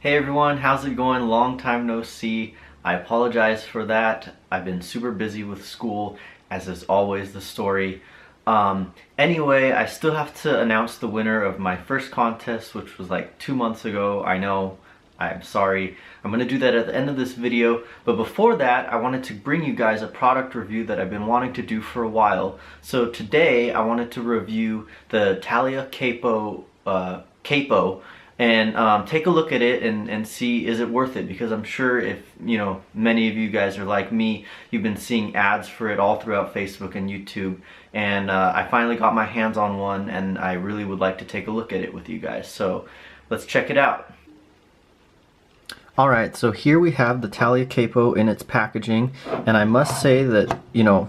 Hey everyone, how's it going? Long time no see. I apologize for that. I've been super busy with school, as is always the story. Anyway, I still have to announce the winner of my first contest, which was like 2 months ago. I know, I'm sorry. I'm gonna do that at the end of this video, but before that, I wanted to bring you guys a product review that I've been wanting to do for a while. So today, I wanted to review the Thalia Capo and take a look at it and see, is it worth it? Because I'm sure if, many of you guys are like me, you've been seeing ads for it all throughout Facebook and YouTube, and I finally got my hands on one, and I really would like to take a look at it with you guys. So let's check it out. Alright, so here we have the Thalia Capo in its packaging, and I must say that,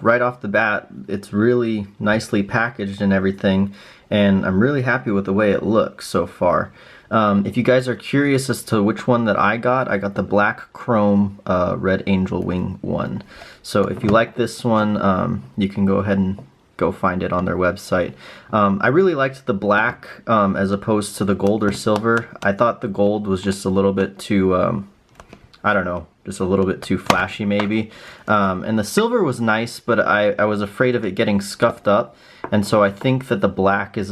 right off the bat, it's really nicely packaged and everything, and I'm really happy with the way it looks so far. If you guys are curious as to which one that I got the black chrome red angel wing one. So if you like this one, you can go ahead and go find it on their website. I really liked the black as opposed to the gold or silver. I thought the gold was just a little bit too, I don't know, just a little bit too flashy maybe. And the silver was nice, but I was afraid of it getting scuffed up. And so I think that the black is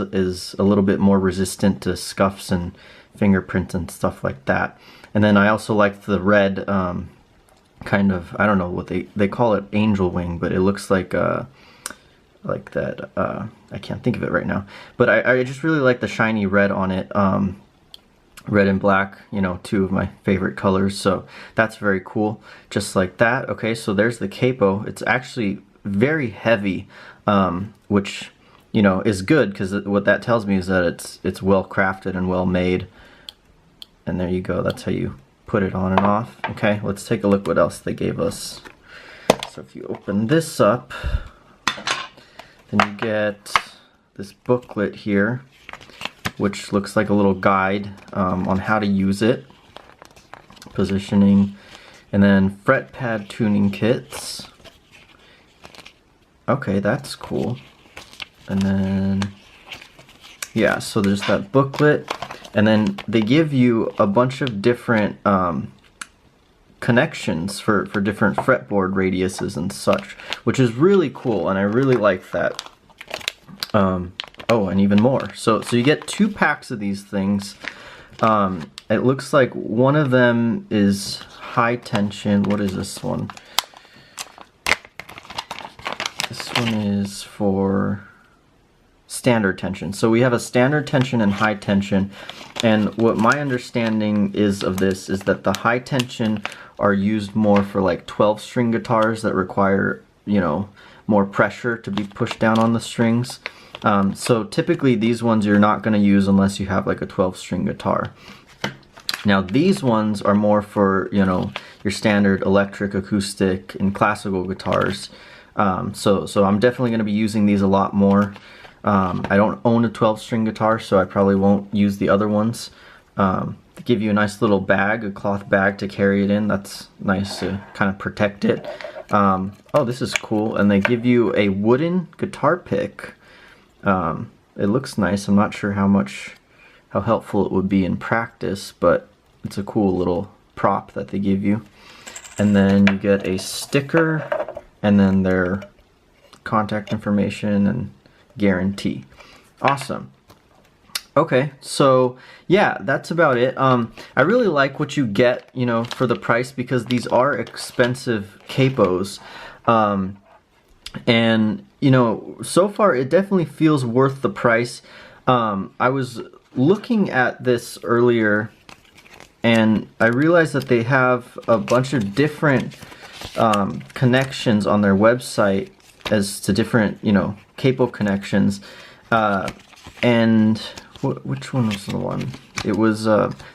a little bit more resistant to scuffs and fingerprints and stuff like that. And then I also liked the red kind of, I don't know what they call it, angel wing, but it looks like that, I can't think of it right now. But I just really like the shiny red on it. Red and black, two of my favorite colors, so that's very cool. Just like that. Okay, so there's the capo. It's actually very heavy, which is good, because what that tells me is that it's well crafted and well made. And there you go, that's how you put it on and off. Okay, let's take a look what else they gave us. So if you open this up, then you get this booklet here, which looks like a little guide on how to use it, positioning, and then fret pad tuning kits. Okay, that's cool. And then, yeah, so there's that booklet, and then they give you a bunch of different connections for different fretboard radiuses and such, which is really cool, and I really like that. Oh, and even more. So you get 2 packs of these things. It looks like one of them is high tension. What is this one? This one is for standard tension. So we have a standard tension and high tension, and what my understanding is of this is that the high tension are used more for like 12-string guitars that require, more pressure to be pushed down on the strings. So typically these ones you're not going to use unless you have like a 12-string guitar. Now these ones are more for, your standard electric, acoustic, and classical guitars. So I'm definitely going to be using these a lot more. I don't own a 12-string guitar, so I probably won't use the other ones. They give you a nice little bag, a cloth bag to carry it in. That's nice to kind of protect it. Oh, this is cool. And they give you a wooden guitar pick. It looks nice. I'm not sure how helpful it would be in practice, but it's a cool little prop that they give you. And then you get a sticker, and then their contact information and guarantee. Awesome. Okay, so yeah, that's about it. I really like what you get, for the price, because these are expensive capos. And so far it definitely feels worth the price. I was looking at this earlier, and I realized that they have a bunch of different connections on their website as to different, capo connections. And which one was the one? It was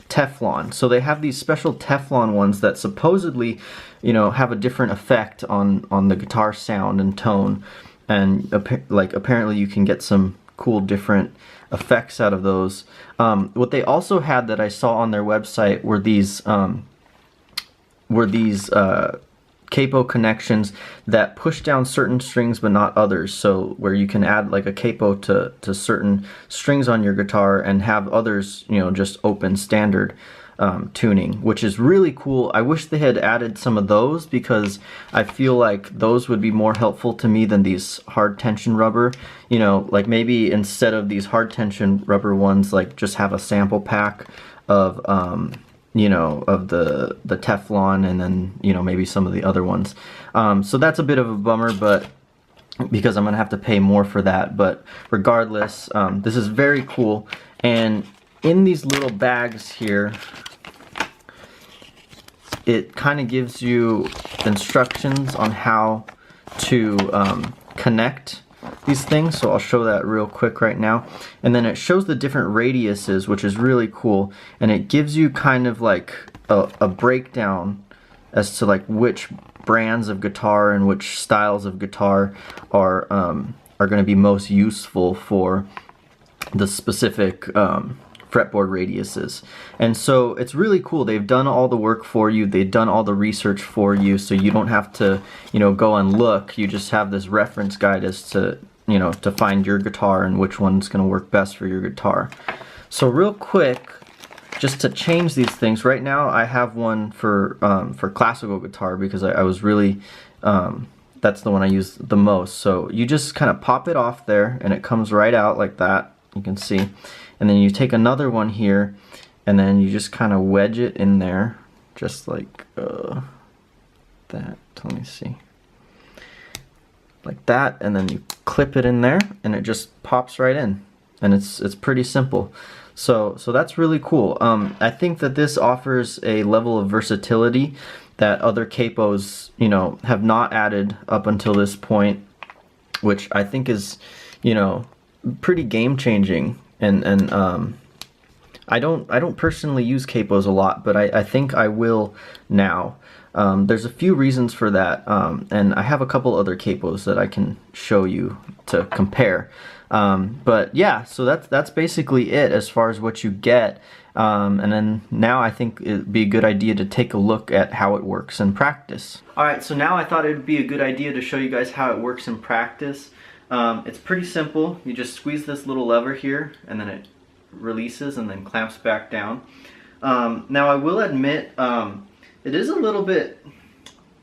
Teflon. So they have these special Teflon ones that supposedly, have a different effect on the guitar sound and tone. And apparently you can get some cool different effects out of those. What they also had that I saw on their website were these capo connections that push down certain strings but not others. So where you can add like a capo to certain strings on your guitar and have others, just open standard. tuning, which is really cool. I wish they had added some of those because I feel like those would be more helpful to me than these hard tension rubber. You know, like maybe instead of these hard tension rubber ones, like just have a sample pack of you know, of the Teflon, and then, you know, maybe some of the other ones. So that's a bit of a bummer, but because I'm gonna have to pay more for that. But regardless, this is very cool. And in these little bags here, it kind of gives you instructions on how to connect these things. So I'll show that real quick right now. And then it shows the different radiuses, which is really cool. And it gives you kind of like a breakdown as to like which brands of guitar and which styles of guitar are going to be most useful for the specific fretboard radiuses. And so it's really cool. They've done all the work for you. They've done all the research for you, so you don't have to, you know, go and look. You just have this reference guide as to, you know, to find your guitar and which one's going to work best for your guitar. So real quick, just to change these things, right now I have one for classical guitar because I was really that's the one I use the most. So you just kind of pop it off there and it comes right out like that, you can see. And then you take another one here and then you just kind of wedge it in there, just like that. Let me see. Like that, and then you clip it in there and it just pops right in. And it's pretty simple. So that's really cool. I think that this offers a level of versatility that other capos, you know, have not added up until this point, which I think is, you know, pretty game changing. And I don't personally use capos a lot, but I think I will now. There's a few reasons for that, and I have a couple other capos that I can show you to compare. But yeah, so that's basically it as far as what you get. And then now I think it'd be a good idea to take a look at how it works in practice. Alright, so now I thought it would be a good idea to show you guys how it works in practice. It's pretty simple. You just squeeze this little lever here and then it releases and then clamps back down. Now I will admit, it is a little bit,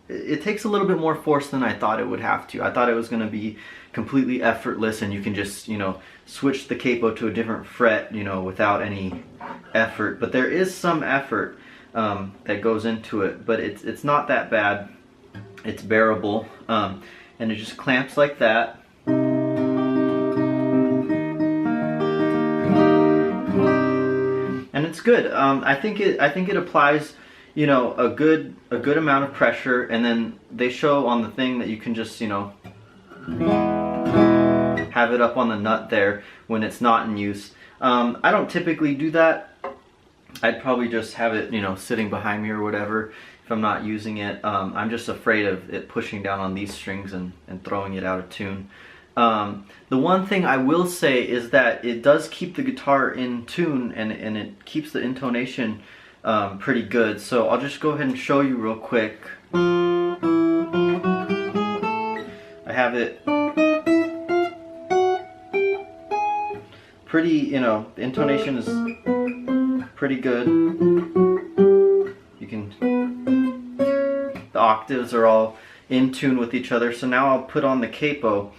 it takes a little bit more force than I thought it would have to. I thought it was going to be completely effortless and you can just, you know, switch the capo to a different fret, you know, without any effort. But there is some effort that goes into it, but it's not that bad. It's bearable, and it just clamps like that. And it's good. I think it applies, you know, a good amount of pressure, and then they show on the thing that you can just, you know, have it up on the nut there when it's not in use. I don't typically do that. I'd probably just have it, you know, sitting behind me or whatever if I'm not using it. I'm just afraid of it pushing down on these strings and throwing it out of tune. The one thing I will say is that it does keep the guitar in tune, and it keeps the intonation pretty good. So I'll just go ahead and show you real quick. I have it pretty, you know, the intonation is pretty good. You can, the octaves are all in tune with each other. So now I'll put on the capo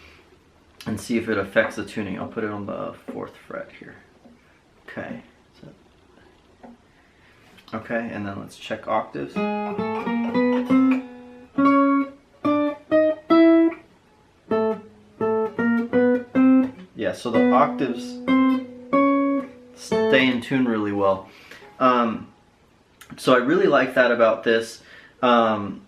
and see if it affects the tuning. I'll put it on the 4th fret here. Okay. Okay, and then let's check octaves. Yeah, so the octaves stay in tune really well. So I really like that about this. And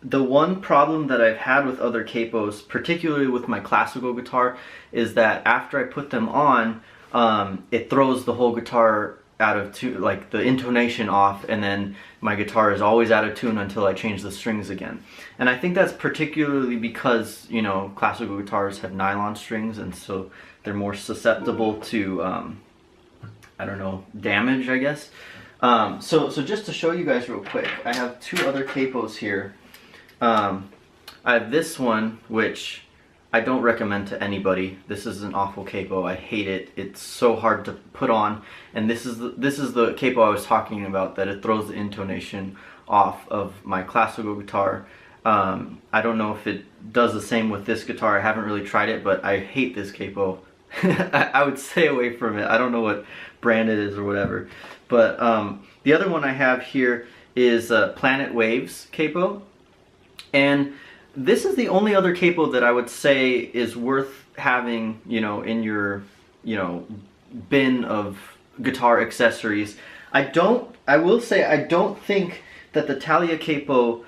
the one problem that I've had with other capos, particularly with my classical guitar, is that after I put them on, it throws the whole guitar out of tune, like the intonation off, and then my guitar is always out of tune until I change the strings again. And I think that's particularly because, you know, classical guitars have nylon strings, and so they're more susceptible to, I don't know, damage, I guess. So just to show you guys real quick, I have 2 other capos here. I have this one, which I don't recommend to anybody. This is an awful capo. I hate it. It's so hard to put on, and this is the capo I was talking about, that it throws the intonation off of my classical guitar. I don't know if it does the same with this guitar. I haven't really tried it, but I hate this capo. I would stay away from it. I don't know what brand it is or whatever. But the other one I have here is Planet Waves capo, and this is the only other capo that I would say is worth having, you know, in your, you know, bin of guitar accessories. I will say I don't think that the Thalia Capo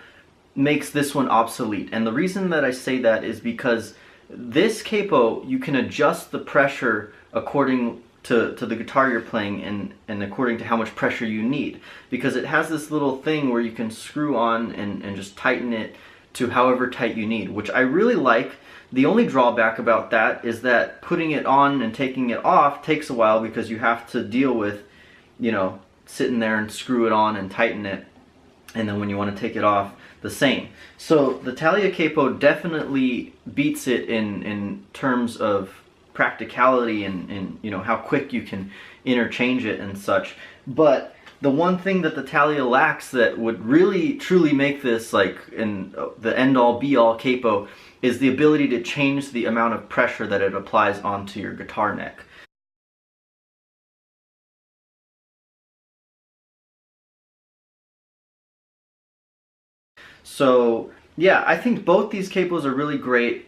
makes this one obsolete. And the reason that I say that is because this capo, you can adjust the pressure according to the guitar you're playing, and according to how much pressure you need. Because it has this little thing where you can screw on and just tighten it to however tight you need, which I really like. The only drawback about that is that putting it on and taking it off takes a while, because you have to deal with, you know, sitting there and screw it on and tighten it, and then when you want to take it off, the same. So the Thalia Capo definitely beats it in terms of practicality and you know, how quick you can interchange it and such. But the one thing that the Thalia lacks that would really truly make this like the end-all be-all capo is the ability to change the amount of pressure that it applies onto your guitar neck. So yeah, I think both these capos are really great.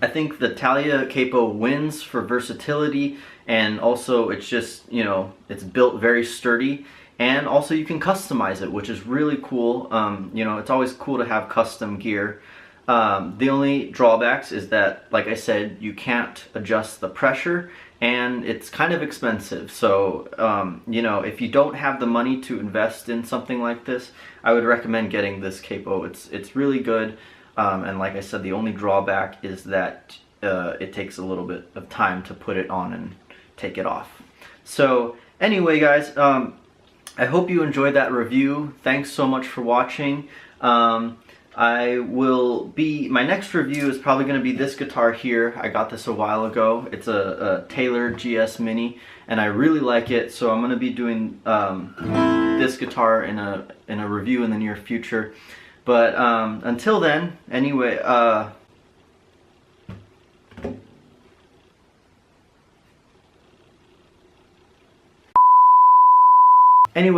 I think the Thalia Capo wins for versatility, and also it's just, you know, it's built very sturdy, and also you can customize it, which is really cool. You know, it's always cool to have custom gear. The only drawbacks is that, like I said, you can't adjust the pressure, and it's kind of expensive. So, you know, if you don't have the money to invest in something like this, I would recommend getting this capo. It's really good. And like I said, the only drawback is that it takes a little bit of time to put it on and take it off. So anyway, guys, I hope you enjoyed that review. Thanks so much for watching. My next review is probably going to be this guitar here. I got this a while ago. It's a Taylor GS Mini, and I really like it, so I'm going to be doing this guitar in a review in the near future. But until then, anyway,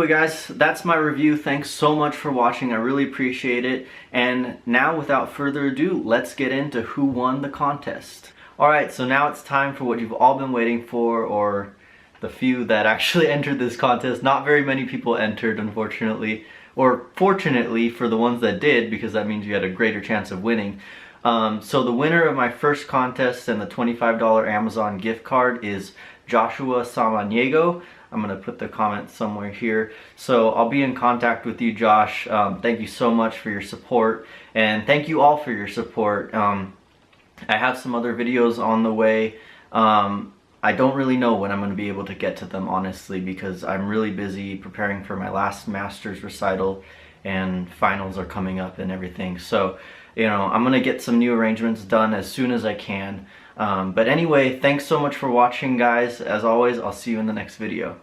guys, that's my review. Thanks so much for watching. I really appreciate it. And now, without further ado, let's get into who won the contest. Alright, so now it's time for what you've all been waiting for, or the few that actually entered this contest. Not very many people entered, unfortunately. Or fortunately for the ones that did, because that means you had a greater chance of winning. So the winner of my first contest and the $25 Amazon gift card is Joshua Samaniego. I'm going to put the comment somewhere here. So I'll be in contact with you, Josh. Thank you so much for your support, and thank you all for your support. I have some other videos on the way. I don't really know when I'm going to be able to get to them, honestly, because I'm really busy preparing for my last master's recital, and finals are coming up and everything. So, you know, I'm going to get some new arrangements done as soon as I can. But anyway, thanks so much for watching, guys. As always, I'll see you in the next video.